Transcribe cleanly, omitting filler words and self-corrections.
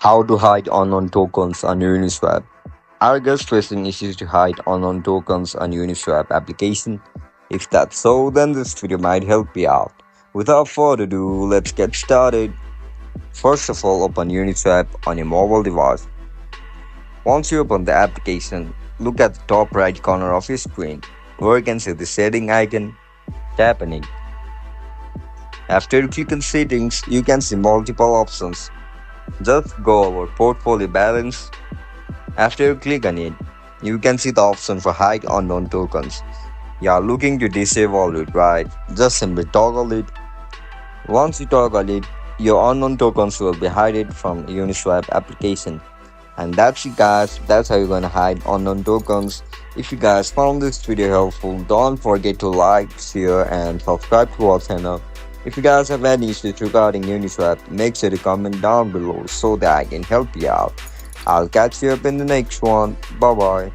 How to hide unknown tokens on Uniswap. Are guys facing issues to hide unknown tokens on Uniswap application? If that's so, then this video might help you out. Without further ado, let's get started. First of all, open Uniswap on your mobile device. Once you open the application, look at the top right corner of your screen where you can see the setting icon. Tap on it. After you click on settings, you can see multiple options. Just go over portfolio balance. After you click on it, you can see the option for hide unknown tokens. You are looking to disable it, right? Just simply toggle it. Once you toggle it, your unknown tokens will be hidden from Uniswap application. And that's it guys, that's how you're gonna hide unknown tokens. If you guys found this video helpful, don't forget to like, share and subscribe to our channel. If you guys have any issues regarding Uniswap, make sure to comment down below so that I can help you out. I'll catch you up in the next one. Bye bye.